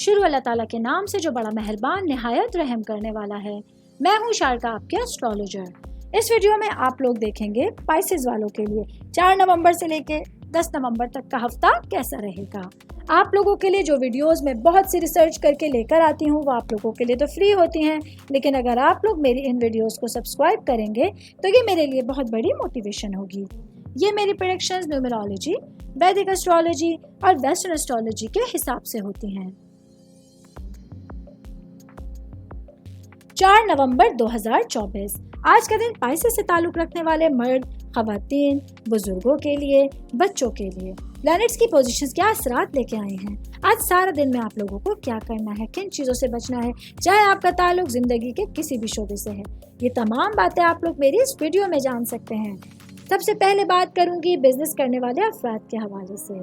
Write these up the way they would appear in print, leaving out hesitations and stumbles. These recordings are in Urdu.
شروع اللہ تعالیٰ کے نام سے جو بڑا مہربان نہایت رحم کرنے والا ہے۔ میں ہوں شارکا، آپ کے اسٹرالوجر۔ اس ویڈیو میں آپ لوگ دیکھیں گے پائسز والوں کے لیے 4 نومبر سے لے کے 10 نومبر تک کا ہفتہ کیسا رہے گا۔ آپ لوگوں کے لیے جو ویڈیوز میں بہت سی ریسرچ کر کے لے کر آتی ہوں وہ آپ لوگوں کے لیے تو فری ہوتی ہیں، لیکن اگر آپ لوگ میری ان ویڈیوز کو سبسکرائب کریں گے تو یہ میرے لیے بہت بڑی موٹیویشن ہوگی۔ یہ میری پریڈکشنز نیومرولوجی، ویدک اسٹرالوجی اور ویسٹرن اسٹرالوجی کے حساب سے ہوتی ہیں۔ 4 نومبر 2024 آج کا دن پائسز سے تعلق رکھنے والے مرد، خواتین، بزرگوں کے لیے، بچوں کے لیے پلانٹس کی پوزیشنز کیا اثرات لے کے آئے ہیں۔ آج سارا دن میں آپ لوگوں کو کیا کرنا ہے، کن چیزوں سے بچنا ہے، چاہے آپ کا تعلق زندگی کے کسی بھی شعبے سے ہے، یہ تمام باتیں آپ لوگ میری اس ویڈیو میں جان سکتے ہیں۔ سب سے پہلے بات کروں گی بزنس کرنے والے افراد کے حوالے سے۔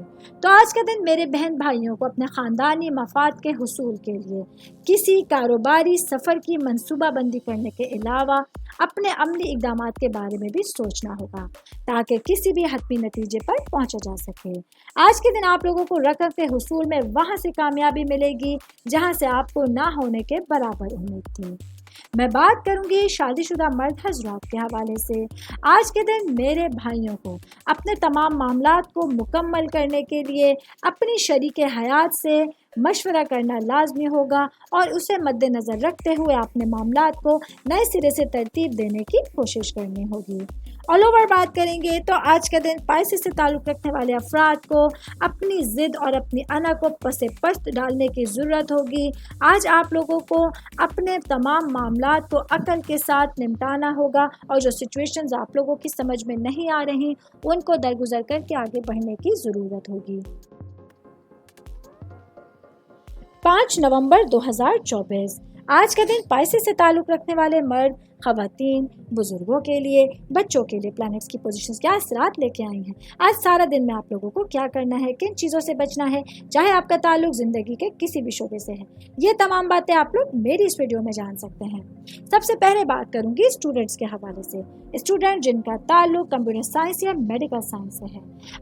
تو آج کا دن میرے بہن بھائیوں کو اپنے خاندانی مفاد کے حصول کے لیے کسی کاروباری سفر کی منصوبہ بندی کرنے کے علاوہ اپنے عملی اقدامات کے بارے میں بھی سوچنا ہوگا تاکہ کسی بھی حتمی نتیجے پر پہنچا جا سکے۔ آج کے دن آپ لوگوں کو رقم کے حصول میں وہاں سے کامیابی ملے گی جہاں سے آپ کو نہ ہونے کے برابر امید تھی۔ میں بات کروں گی شادی شدہ مرد حضرات کے حوالے سے۔ آج کے دن میرے بھائیوں کو اپنے تمام معاملات کو مکمل کرنے کے لیے اپنی شریک حیات سے مشورہ کرنا لازمی ہوگا اور اسے مد نظر رکھتے ہوئے اپنے معاملات کو نئے سرے سے ترتیب دینے کی کوشش کرنی ہوگی۔ آل اوور بات کریں گے تو آج کا دن پائسز سے تعلق رکھنے والے افراد کو اپنی ضد اور اپنی انا کو پس پشت ڈالنے کی ضرورت ہوگی۔ آج آپ لوگوں کو اپنے تمام معاملات کو عقل کے ساتھ نمٹانا ہوگا اور جو سچویشنز آپ لوگوں کی سمجھ میں نہیں آ رہی ان کو درگزر کر کے آگے بڑھنے کی ضرورت ہوگی۔ 5 نومبر 2024 آج کا دن پائسز سے تعلق رکھنے والے مرد، خواتین، بزرگوں کے لیے، بچوں کے لیے پلانٹس کی پوزیشنز کیا اثرات لے کے آئی ہیں۔ آج سارا دن میں آپ لوگوں کو کیا کرنا ہے، کن چیزوں سے بچنا ہے، چاہے آپ کا تعلق زندگی کے کسی بھی شعبے سے ہے، یہ تمام باتیں آپ لوگ میری اس ویڈیو میں جان سکتے ہیں۔ سب سے پہلے بات کروں گی اسٹوڈنٹس کے حوالے سے۔ اسٹوڈنٹ جن کا تعلق کمپیوٹر سائنس یا میڈیکل سائنس سے ہے،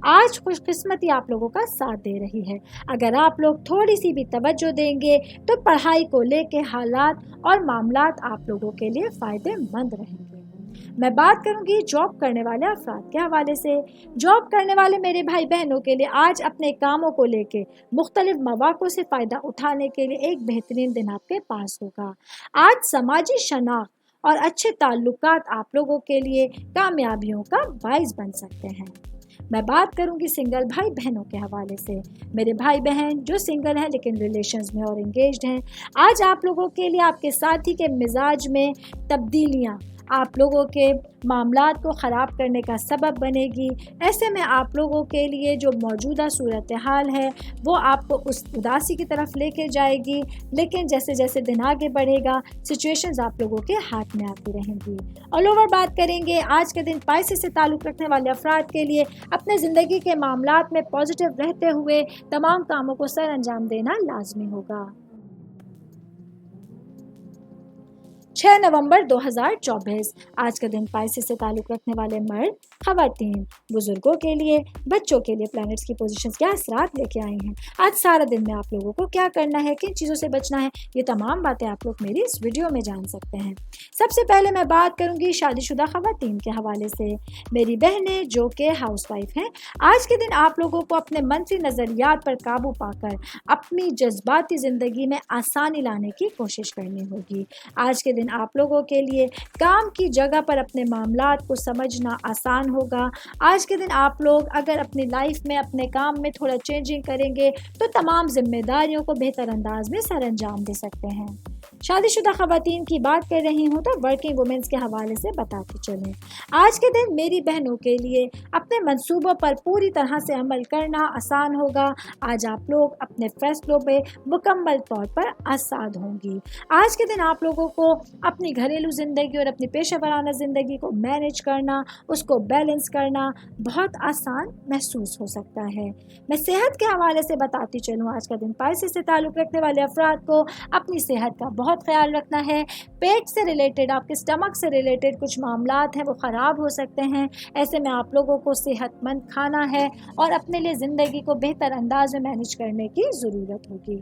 آج خوش قسمتی آپ لوگوں کا ساتھ دے رہی ہے۔ اگر آپ لوگ تھوڑی سی بھی توجہ دیں گے تو پڑھائی کو لے کے حالات اور معاملات آپ لوگوں کے لیے فائدے مند رہیں گے۔ میں بات کروں گی جاب کرنے والے افراد کے حوالے سے۔ جاب کرنے والے میرے بھائی بہنوں کے لیے آج اپنے کاموں کو لے کے مختلف مواقع سے فائدہ اٹھانے کے لیے ایک بہترین دن آپ کے پاس ہوگا۔ آج سماجی شناخت اور اچھے تعلقات آپ لوگوں کے لیے کامیابیوں کا باعث بن سکتے ہیں۔ میں بات کروں گی سنگل بھائی بہنوں کے حوالے سے۔ میرے بھائی بہن جو سنگل ہیں لیکن ریلیشنز میں اور انگیجڈ ہیں، آج آپ لوگوں کے لیے آپ کے ساتھی کے مزاج میں تبدیلیاں آپ لوگوں کے معاملات کو خراب کرنے کا سبب بنے گی۔ ایسے میں آپ لوگوں کے لیے جو موجودہ صورتحال ہے وہ آپ کو اس اداسی کی طرف لے کے جائے گی، لیکن جیسے جیسے دن آگے بڑھے گا سچویشنز آپ لوگوں کے ہاتھ میں آتی رہیں گی۔ آل اوور بات کریں گے آج کے دن پائسز سے تعلق رکھنے والے افراد کے لیے اپنے زندگی کے معاملات میں پازیٹیو رہتے ہوئے تمام کاموں کو سر انجام دینا لازمی ہوگا۔ 6 نومبر 2024 آج کا دن پائسز سے تعلق رکھنے والے مرد، خواتین، بزرگوں کے لیے، بچوں کے لیے پلانٹس کی پوزیشنز کیا اثرات لے کے آئی ہیں۔ آج سارا دن میں آپ لوگوں کو کیا کرنا ہے، کن چیزوں سے بچنا ہے، یہ تمام باتیں آپ لوگ میری اس ویڈیو میں جان سکتے ہیں۔ سب سے پہلے میں بات کروں گی شادی شدہ خواتین کے حوالے سے۔ میری بہنیں جو کہ ہاؤس وائف ہیں، آج کے دن آپ لوگوں کو اپنے منفی نظریات پر قابو پا کر اپنی جذباتی زندگی میں آسانی لانے کی کوشش کرنی ہوگی۔ آج کے دن آپ لوگوں کے لیے کام کی جگہ پر اپنے معاملات کو سمجھنا آسان ہوگا۔ آج کے دن آپ لوگ اگر اپنی لائف میں اپنے کام میں تھوڑا چینجنگ کریں گے تو تمام ذمہ داریوں کو بہتر انداز میں سر انجام دے سکتے ہیں۔ شادی شدہ خواتین کی بات کر رہی ہوں تو ورکنگ وومنس کے حوالے سے بتاتے چلیں، آج کے دن میری بہنوں کے لیے اپنے منصوبوں پر پوری طرح سے عمل کرنا آسان ہوگا۔ آج آپ لوگ اپنے فیصلوں پہ مکمل طور پر آزاد ہوں گی۔ آج کے دن آپ لوگوں کو اپنی گھریلو زندگی اور اپنی پیشہ ورانہ زندگی کو مینیج کرنا، اس کو بیلنس کرنا بہت آسان محسوس ہو سکتا ہے۔ میں صحت کے حوالے سے بتاتی چلوں، آج کا دن پائسز سے تعلق رکھنے والے افراد کو اپنی صحت کا بہت خیال رکھنا ہے۔ پیٹ سے ریلیٹڈ، آپ کے اسٹمک سے ریلیٹڈ کچھ معاملات ہیں وہ خراب ہو سکتے ہیں، ایسے میں آپ لوگوں کو صحت مند کھانا ہے اور اپنے لیے زندگی کو بہتر انداز میں مینیج کرنے کی ضرورت ہوگی۔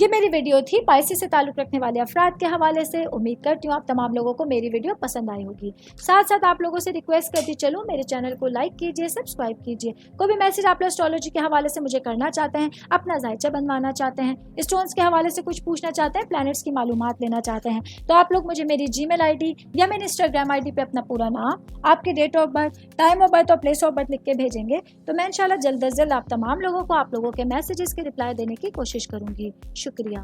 یہ میری ویڈیو تھی پائسس سے تعلق رکھنے والے افراد کے حوالے سے. امید کرتی ہوں آپ تمام لوگوں کو میری ویڈیو پسند آئی ہوگی. ساتھ ساتھ آپ لوگوں سے ریکویسٹ کرتی چلوں میرے چینل کو لائک کیجیے, سبسکرائب کیجیے. کوئی بھی میسج آپ اسٹرالوجی کے حوالے سے مجھے کرنا چاہتے ہیں, اپنا ذائچہ بنوانا چاہتے ہیں, اسٹونز کے حوالے سے کچھ پوچھنا چاہتے ہیں, پلانٹس کی معلومات لینا چاہتے ہیں, تو آپ لوگ مجھے میری جی میل آئی ڈی یا میری انسٹاگرام آئی ڈی پہ اپنا پورا نام, آپ کے date of birth, time of birth اور پلیس آف برتھ لکھ کے بھیجیں گے. تو میں انشاءاللہ جلد از جلد آپ تمام لوگوں کو آپ لوگوں کے میسیجز کے رپلائی دینے کی کوشش کروں گی. شکریہ.